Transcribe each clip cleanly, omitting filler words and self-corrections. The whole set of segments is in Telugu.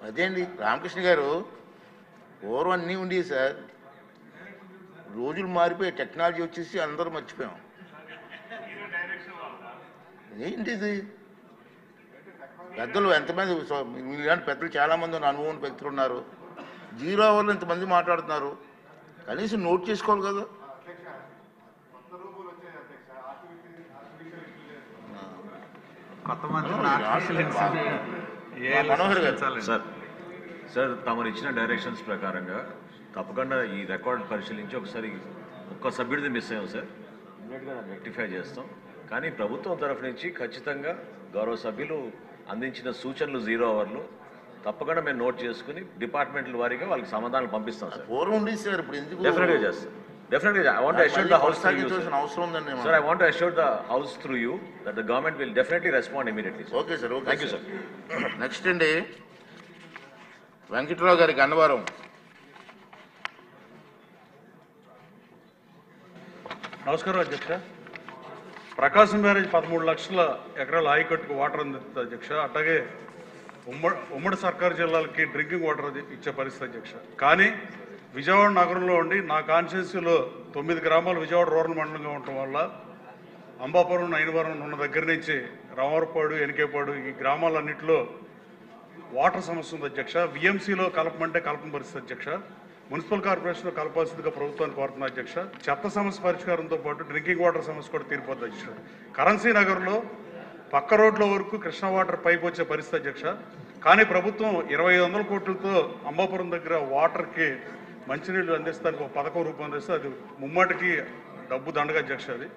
అదే అండి రామకృష్ణ గారు, పూర్వం అన్నీ ఉండేవి సార్. రోజులు మారిపోయి టెక్నాలజీ వచ్చేసి అందరూ మర్చిపోయాం. ఏంటిది? పెద్దలు ఎంతమంది, ఇలాంటి పెద్దలు చాలామంది అనుభవం వ్యక్తులు ఉన్నారు. 0 అవర్లో ఇంతమంది మాట్లాడుతున్నారు. కనీసం నోట్ చేసుకోవాలి కదా. మనోహర్ గారు సార్ తమరు ఇచ్చిన డైరెక్షన్స్ ప్రకారంగా తప్పకుండా ఈ రికార్డ్ పరిశీలించి ఒకసారి ఒక్క సభ్యుడిది మిస్ అయ్యాం సార్, ఇమ్మీడియట్గా రెక్టిఫై చేస్తాం. కానీ ప్రభుత్వం తరఫు నుంచి ఖచ్చితంగా గౌరవ సభ్యులు అందించిన సూచనలు 0 అవర్లు తప్పకుండా మేము నోట్ చేసుకుని డిపార్ట్మెంట్ల వారీగా వాళ్ళకి సమాధానాలు పంపిస్తాం సార్. పూర్వం ఉండేది సార్, ఇప్పుడు ఎందుకు? డెఫినెట్గా చేస్తాం. Definitely, I want to assure the House through you, sir. Sir, I want to assure the House through you that the government will definitely respond immediately, sir. Okay, sir. Okay, thank you, sir. Next day, Venkataravu Gari Gannavaram. నమస్కారం అధ్యక్ష. ప్రకాశం బ్యారేజ్ 13 లక్షల ఎకరాల ఆయకట్టుకు వాటర్ అందిస్తుంది అధ్యక్ష. అట్లాగే ఉమ్మడి సర్కారు జిల్లాలకి డ్రింకింగ్ వాటర్ ఇచ్చే పరిస్థితి అధ్యక్ష. కానీ విజయవాడ నగరంలో ఉండి నా కాన్స్టిట్యున్సీలో 9 గ్రామాలు విజయవాడ రూరల్ మండలంగా ఉండటం వల్ల అంబాపురం, నైనవరం ఉన్న దగ్గర నుంచి రామవరపాడు, ఎనికేపాడు ఈ గ్రామాలన్నింటిలో వాటర్ సమస్య ఉంది అధ్యక్ష. విఎంసీలో కలపమంటే కలపని పరిస్థితి అధ్యక్ష. మున్సిపల్ కార్పొరేషన్లో కలపాల్సిందిగా ప్రభుత్వాన్ని కోరుతున్నా అధ్యక్ష. చెత్త సమస్య పరిష్కారంతో పాటు డ్రింకింగ్ వాటర్ సమస్య కూడా తీరిపోతుంది అధ్యక్ష. కరెన్సీ నగర్లో పక్క రోడ్ల వరకు కృష్ణా వాటర్ పైపు వచ్చే పరిస్థితి అధ్యక్ష. కానీ ప్రభుత్వం 2500 కోట్లతో అంబాపురం దగ్గర వాటర్కి మంచినీళ్ళు అందిస్తానికి ఒక పథకం రూపొందిస్తే అది ముమ్మాటికి డబ్బు దండగా అధ్యక్ష. అది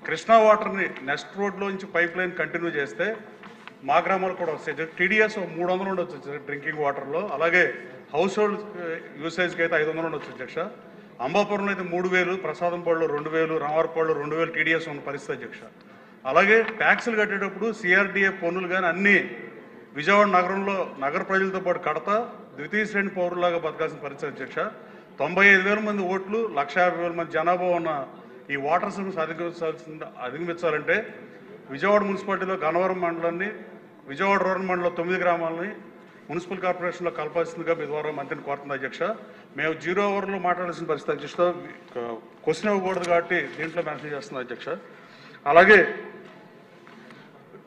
కృష్ణా వాటర్ని నెక్స్ట్ రోడ్లోంచి పైప్ లైన్ కంటిన్యూ చేస్తే మా గ్రామాలు కూడా వస్తాయి. టీడీఎస్ 300 ఉండొచ్చు డ్రింకింగ్ వాటర్లో. అలాగే హౌస్ హోల్డ్ యూసేజ్కి అయితే 500 ఉండొచ్చు అధ్యక్ష. అంబాపురంలో అయితే 3000, ప్రసాదంపాడులో 2000, రామవరపాడులో 2000 టీడీఎస్ ఉన్న పరిస్థితి అధ్యక్ష. అలాగే ట్యాక్సులు కట్టేటప్పుడు సిఆర్డీఏ పన్నులు కానీ అన్నీ విజయవాడ నగరంలో నగర ప్రజలతో పాటు కడతా ద్వితీయ శ్రేణి పౌరులాగా బతకాల్సిన పరిస్థితి అధ్యక్ష. 95,000 మంది ఓట్లు, 150,000 మంది జనాభా ఉన్న ఈ వాటర్ సమస్య అధిగమించాలంటే విజయవాడ మున్సిపాలిటీలో గన్నవరం మండలాన్ని, విజయవాడ రూరల్ మండలంలో 9 గ్రామాలని మున్సిపల్ కార్పొరేషన్లో కలపాల్సిందిగా మీ ద్వారా మంత్రిని కోరుతుంది అధ్యక్ష. మేము 0 అవర్లో మాట్లాడాల్సిన పరిస్థితి అధ్యక్ష. క్వశ్చన్ ఇవ్వకూడదు కాబట్టి దీంట్లో మెన్షన్ చేస్తున్నాం అధ్యక్ష. అలాగే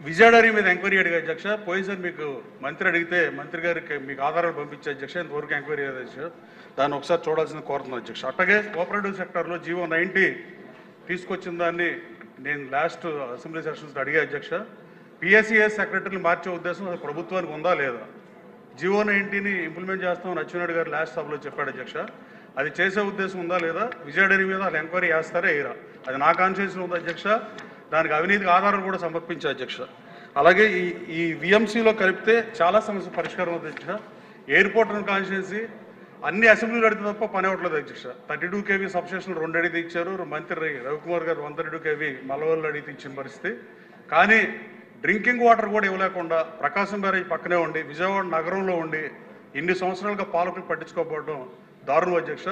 విజయ డైరీ మీద ఎంక్వైరీ అడిగా అధ్యక్ష. పోయినసారి మీకు మంత్రి అడిగితే మంత్రి గారికి మీకు ఆధారాలు పంపించే అధ్యక్ష. ఇంతవరకు ఎంక్వైరీ అధ్యక్ష. దాన్ని ఒకసారి చూడాల్సింది కోరుతున్నాను అధ్యక్ష. అట్లాగే కోఆపరేటివ్ సెక్టర్లో జీవో 90 తీసుకొచ్చిన దాన్ని నేను లాస్ట్ అసెంబ్లీ సెషన్స్ అడిగా అధ్యక్ష. పిఎస్సిఎస్ సెక్రటరీని మార్చే ఉద్దేశం అది ప్రభుత్వానికి ఉందా లేదా? జీవో 90ని ఇంప్లిమెంట్ చేస్తామని అచ్చెన్నాయుడు గారు లాస్ట్ సభలో చెప్పాడు అధ్యక్ష. అది చేసే ఉద్దేశం ఉందా లేదా? విజయ డైరీ మీద వాళ్ళు ఎంక్వైరీ చేస్తారా వేయరా? అది నా కాన్స్టిట్యూన్సీలో ఉంది అధ్యక్ష. దానికి అవినీతికి ఆధారాలు కూడా సమర్పించే అధ్యక్ష. అలాగే ఈ విఎంసీలో కలిపితే చాలా సమస్య పరిష్కారం అవుతుంది అధ్యక్ష. ఎయిర్పోర్ట్ కాన్స్టిట్యూన్సీ అన్ని అసెంబ్లీలు అడిగితే తప్ప పని అవ్వట్లేదు అధ్యక్ష. 32 kV సబ్స్టేషన్లు 2 అడిగితే ఇచ్చారు. మంత్రి రవికుమార్ గారు 132 kV మల్లవల్లి అడిగితే ఇచ్చిన పరిస్థితి. కానీ డ్రింకింగ్ వాటర్ కూడా ఇవ్వలేకుండా ప్రకాశం బ్యారేజ్ పక్కనే ఉండి విజయవాడ నగరంలో ఉండి ఇన్ని సంవత్సరాలుగా పాలకులు పట్టించుకోకపోవడం దారుణం అధ్యక్ష.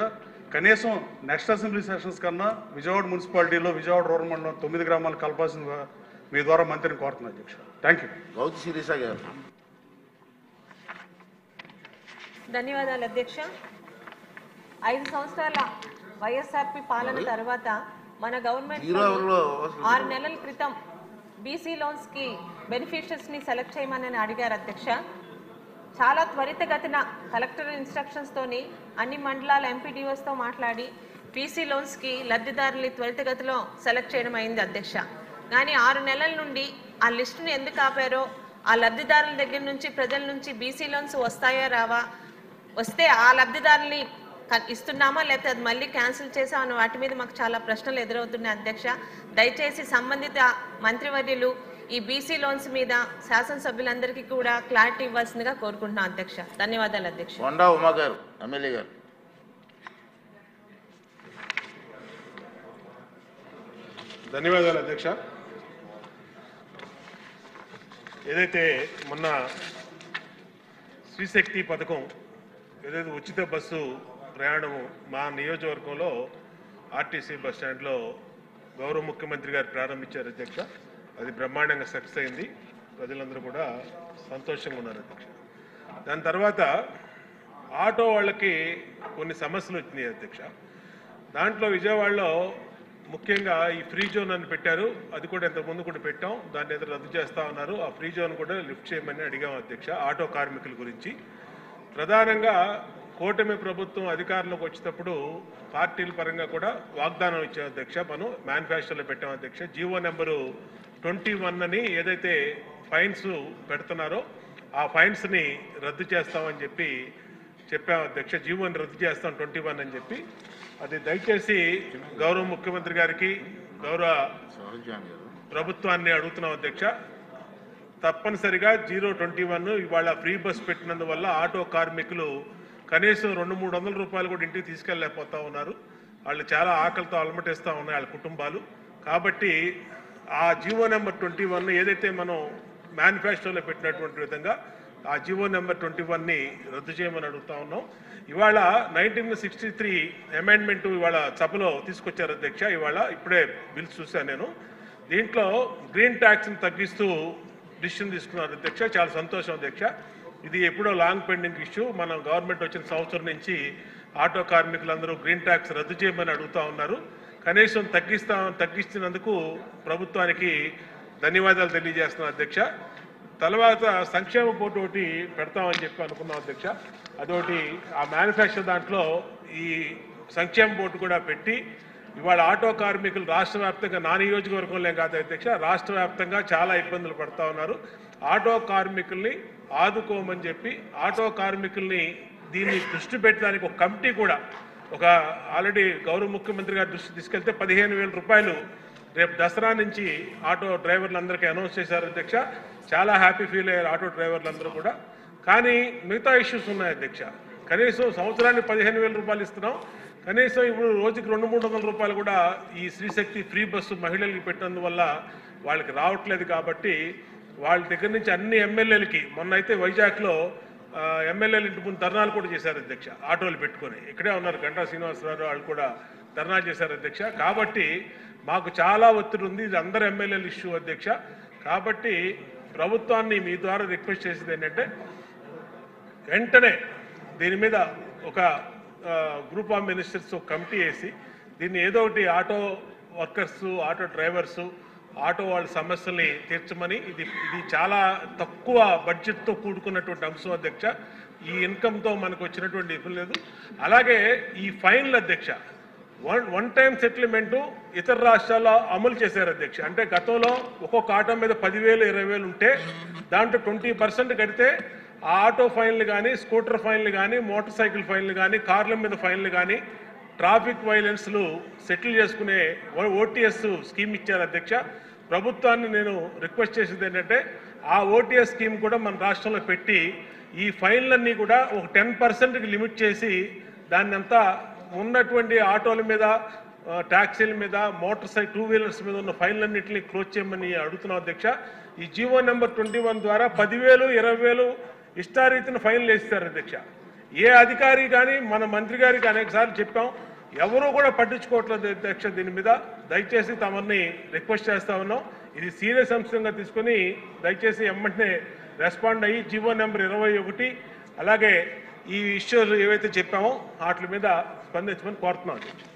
కనీసం నెక్స్ట్ అసెంబ్లీ సెషన్స్ కన్నా విజయవాడ మున్సిపాలిటీలో విజయవాడ రూరల్ మండలం 9 గ్రామాలు కలపాల్సిందిగా మీ ద్వారా మంత్రిని కోరుతున్నాను అధ్యక్ష. Thank you. గౌతు శిరీష గారు. ధన్యవాదాలు అధ్యక్ష. 5 సంవత్సరాల వైఎస్ఆర్పీ పాలన తర్వాత మన గవర్నమెంట్ 6 నెలల క్రితం బీసీ లోన్స్కి బెనిఫిషియర్స్ని సెలెక్ట్ చేయమని అడిగారు అధ్యక్ష. చాలా త్వరితగతిన కలెక్టర్ ఇన్స్ట్రక్షన్స్తోని అన్ని మండలాల ఎంపీడీఓస్తో మాట్లాడి బీసీ లోన్స్కి లబ్ధిదారుల్ని త్వరితగతిలో సెలెక్ట్ చేయడం అయింది అధ్యక్ష. కానీ 6 నెలల నుండి ఆ లిస్టును ఎందుకు ఆపారో, ఆ లబ్ధిదారుల దగ్గర నుంచి ప్రజల నుంచి బీసీ లోన్స్ వస్తాయా రావా, వస్తే ఆ లబ్ధిదారుల్ని ఇస్తున్నామా లేకపోతే అది మళ్ళీ క్యాన్సిల్ చేసామని వాటి మీద మాకు చాలా ప్రశ్నలు ఎదురవుతున్నాయి అధ్యక్ష. దయచేసి సంబంధిత మంత్రివర్యులు ఈ బీసీ లోన్స్ మీద శాసనసభ్యులందరికీ కూడా క్లారిటీ ఇవ్వాల్సిందిగా కోరుకుంటున్నాం అధ్యక్ష. ధన్యవాదాలు అధ్యక్ష. కొండా ఉమా గారు, ఎమ్మెల్యే గారు. ధన్యవాదాలు అధ్యక్ష. ఏదైతే మొన్న శ్రీశక్తి పథకం ఏదైతే ఉచిత బస్సు ప్రయాణము మా నియోజకవర్గంలో ఆర్టీసీ బస్ స్టాండ్లో గౌరవ ముఖ్యమంత్రి గారు ప్రారంభించారు అధ్యక్ష. అది బ్రహ్మాండంగా సక్సెస్ అయింది. ప్రజలందరూ కూడా సంతోషంగా ఉన్నారు అధ్యక్ష. దాని తర్వాత ఆటో వాళ్ళకి కొన్ని సమస్యలు వచ్చినాయి అధ్యక్ష. దాంట్లో విజయవాడలో ముఖ్యంగా ఈ ఫ్రీ జోన్ అని పెట్టారు, అది కూడా ఇంతకుముందు కూడా పెట్టాం, దాన్ని ఏదో రద్దు చేస్తా ఉన్నారు. ఆ ఫ్రీ జోన్ కూడా లిఫ్ట్ చేయమని అడిగాం అధ్యక్ష. ఆటో కార్మికుల గురించి ప్రధానంగా కూటమి ప్రభుత్వం అధికారంలోకి వచ్చేటప్పుడు పార్టీల పరంగా కూడా వాగ్దానం ఇచ్చాం అధ్యక్ష. మనం మేనిఫెస్టోలో పెట్టాం అధ్యక్ష. జీవో నెంబరు 21 అని ఏదైతే ఫైన్స్ పెడుతున్నారో ఆ ఫైన్స్ని రద్దు చేస్తామని చెప్పాం అధ్యక్ష. జీవోని రద్దు చేస్తాం 21 అని చెప్పి. అది దయచేసి గౌరవ ముఖ్యమంత్రి గారికి గౌరవ ప్రభుత్వాన్ని అడుగుతున్నాం అధ్యక్ష. తప్పనిసరిగా 021 ఇవాళ ఫ్రీ బస్ పెట్టినందువల్ల ఆటో కార్మికులు కనీసం 200-300 రూపాయలు కూడా ఇంటికి తీసుకెళ్ళలేకపోతా ఉన్నారు. వాళ్ళు చాలా ఆకలితో అలమటిస్తూ ఉన్నాయి వాళ్ళ కుటుంబాలు. కాబట్టి ఆ జీవో నెంబర్ 21 ఏదైతే మనం మేనిఫెస్టోలో పెట్టినటువంటి విధంగా ఆ జీవో నెంబర్ 21ని రద్దు చేయమని అడుగుతా ఉన్నాం. ఇవాళ 1963 అమెండ్మెంట్ ఇవాళ సభలో తీసుకొచ్చారు అధ్యక్ష. ఇప్పుడే బిల్స్ చూశాను నేను. దీంట్లో గ్రీన్ ట్యాక్స్ని తగ్గిస్తూ డిసిషన్ తీసుకున్నారు అధ్యక్ష. చాలా సంతోషం అధ్యక్ష. ఇది ఎప్పుడో లాంగ్ పెండింగ్ ఇష్యూ. మనం గవర్నమెంట్ వచ్చిన సంవత్సరం నుంచి ఆటో కార్మికులందరూ గ్రీన్ ట్యాక్స్ రద్దు చేయమని అడుగుతా ఉన్నారు. కనీసం తగ్గిస్తున్నందుకు ప్రభుత్వానికి ధన్యవాదాలు తెలియజేస్తున్నాం అధ్యక్ష. తర్వాత సంక్షేమ బోర్డు ఒకటి పెడతామని చెప్పి అనుకున్నాం అధ్యక్ష. అదొకటి ఆ మేనిఫెస్టో దాంట్లో ఈ సంక్షేమ బోర్డు కూడా పెట్టి ఇవాళ ఆటో కార్మికులు రాష్ట్ర వ్యాప్తంగా నా నియోజకవర్గంలో కాదు అధ్యక్ష, రాష్ట్ర వ్యాప్తంగా చాలా ఇబ్బందులు పడుతూ ఉన్నారు. ఆటో కార్మికుల్ని ఆదుకోమని చెప్పి ఆటో కార్మికుల్ని దీన్ని దృష్టి పెట్టడానికి ఒక కమిటీ కూడా ఆల్రెడీ గౌరవ ముఖ్యమంత్రి గారి దృష్టి తీసుకెళ్తే 15,000 రూపాయలు రేపు దసరా నుంచి ఆటో డ్రైవర్లందరికీ అనౌన్స్ చేశారు అధ్యక్ష. చాలా హ్యాపీ ఫీల్ అయ్యారు ఆటో డ్రైవర్లందరూ కూడా. కానీ మిగతా ఇష్యూస్ ఉన్నాయి అధ్యక్ష. కనీసం సంవత్సరానికి 15,000 రూపాయలు ఇస్తున్నాం, కనీసం ఇప్పుడు రోజుకి 200-300 రూపాయలు కూడా ఈ శ్రీశక్తి ఫ్రీ బస్సు మహిళలకి పెట్టినందువల్ల వాళ్ళకి రావట్లేదు. కాబట్టి వాళ్ళ దగ్గర నుంచి అన్ని ఎమ్మెల్యేలకి మొన్న అయితే వైజాగ్లో ఎమ్మెల్యేలు ఇంటి ముందు ధర్నాలు కూడా చేశారు అధ్యక్ష. ఆటోలు పెట్టుకొని ఇక్కడే ఉన్నారు, గంటా శ్రీనివాసరావు వాళ్ళు కూడా ధర్నా చేశారు అధ్యక్ష. కాబట్టి మాకు చాలా ఒత్తిడి ఉంది, ఇది అందరు ఎమ్మెల్యేల ఇష్యూ అధ్యక్ష. కాబట్టి ప్రభుత్వాన్ని మీ ద్వారా రిక్వెస్ట్ చేసేది ఏంటంటే వెంటనే దీని మీద ఒక గ్రూప్ ఆఫ్ మినిస్టర్స్ కమిటీ వేసి దీన్ని ఏదో ఒకటి auto workers, auto drivers, auto వాళ్ళ సమస్యల్ని తీర్చమని. ఇది చాలా తక్కువ బడ్జెట్తో కూడుకున్నటువంటి అంశం అధ్యక్ష. ఈ ఇన్కమ్తో మనకు వచ్చినటువంటి ఇబ్బంది లేదు. అలాగే ఈ ఫైన్లు అధ్యక్ష, వన్ టైం సెటిల్మెంటు ఇతర రాష్ట్రాల్లో అమలు చేశారు అధ్యక్ష. అంటే గతంలో ఒక్కొక్క ఆటో మీద 10,000, 20,000 ఉంటే దాంట్లో 20% కడితే ఆ ఆటో ఫైన్లు కానీ, స్కూటర్ ఫైన్లు కానీ, మోటార్ సైకిల్ ఫైన్లు కానీ, కార్ల మీద ఫైన్లు కానీ, ట్రాఫిక్ వైలెన్స్లు సెటిల్ చేసుకునే ఓటీఎస్ స్కీమ్ ఇచ్చారు అధ్యక్ష. ప్రభుత్వాన్ని నేను రిక్వెస్ట్ చేసేది ఏంటంటే ఆ ఓటీఎస్ స్కీమ్ కూడా మన రాష్ట్రంలో పెట్టి ఈ ఫైన్లన్నీ కూడా ఒక 10%కి లిమిట్ చేసి దాన్ని అంతా ఉన్నటువంటి ఆటోల మీద, ట్యాక్సీల మీద, మోటార్ సైకిల్ 2 వీలర్స్ మీద ఉన్న ఫైన్లన్నింటినీ క్లోజ్ చేయమని అడుగుతున్నాం అధ్యక్ష. ఈ జీవో నెంబర్ 21 ద్వారా 10,000, 20,000 ఇష్టారీతిన ఫైన్లు వేస్తారు అధ్యక్ష. ఏ అధికారి కానీ మన మంత్రి గారికి అనేకసార్లు చెప్పాం, ఎవరూ కూడా పట్టించుకోవట్లేదు అధ్యక్ష. దీని మీద దయచేసి తమని రిక్వెస్ట్ చేస్తా ఉన్నాం. ఇది సీరియస్ అంశంగా తీసుకొని దయచేసి వెంటనే రెస్పాండ్ అయ్యి జీవో నెంబర్ 21 అలాగే ఈ ఇష్యూస్ ఏవైతే చెప్పామో వాటి మీద స్పందించమని కోరుతున్నాం అధ్యక్ష.